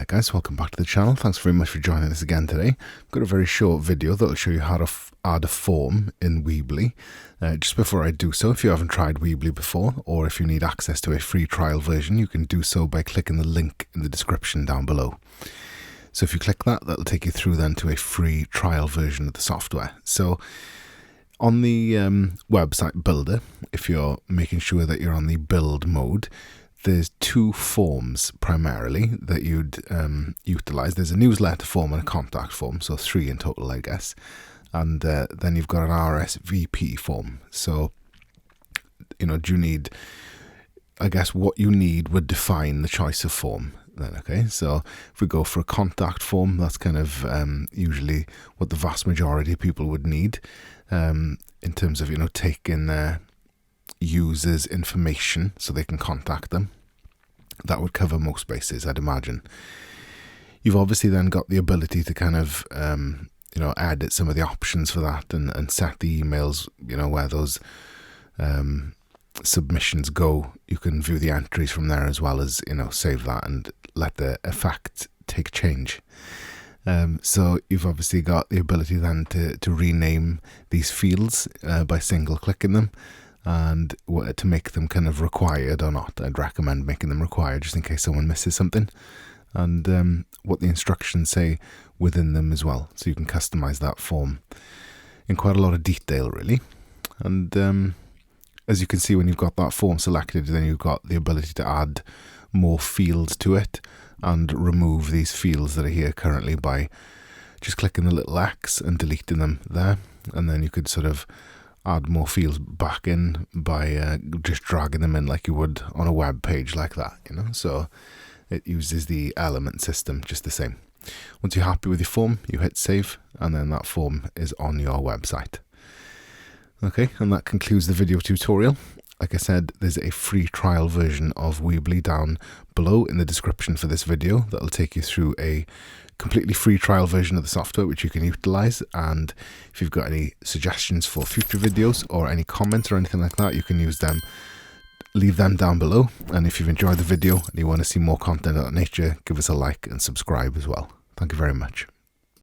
Alright guys, welcome back to the channel. Thanks very much for joining us again today. I've got a very short video that will show you how to add a form in Weebly. Just before I do so, if you haven't tried Weebly before, or if you need access to a free trial version, you can do so by clicking the link in the description down below. So if you click that, that'll take you through then to a free trial version of the software. So on the website builder, if you're making sure that you're on the build mode, there's two forms primarily that you'd utilize. There's a newsletter form and a contact form, so 3 in total, I guess. And then you've got an RSVP form. So, do you need, I guess what you need would define the choice of form then, okay? So if we go for a contact form, that's kind of usually what the vast majority of people would need in terms of, taking their users' information so they can contact them. That would cover most bases, I'd imagine. You've obviously then got the ability to kind of, edit some of the options for that and set the emails, where those submissions go. You can view the entries from there as well as, save that and let the effect take change. So you've obviously got the ability then to rename these fields by single clicking them, and to make them kind of required or not. I'd recommend making them required just in case someone misses something, and what the instructions say within them as well. So you can customize that form in quite a lot of detail, really. And as you can see, when you've got that form selected, then you've got the ability to add more fields to it and remove these fields that are here currently by just clicking the little X and deleting them there. And then you could sort of add more fields back in by just dragging them in like you would on a web page like that, So it uses the element system just the same. Once you're happy with your form, you hit save, and then that form is on your website. Okay, and that concludes the video tutorial. Like I said, there's a free trial version of Weebly down below in the description for this video that'll take you through a completely free trial version of the software which you can utilize. And if you've got any suggestions for future videos or any comments or anything like that, you can use them, leave them down below. And if you've enjoyed the video and you want to see more content of that nature, give us a like and subscribe as well. Thank you very much.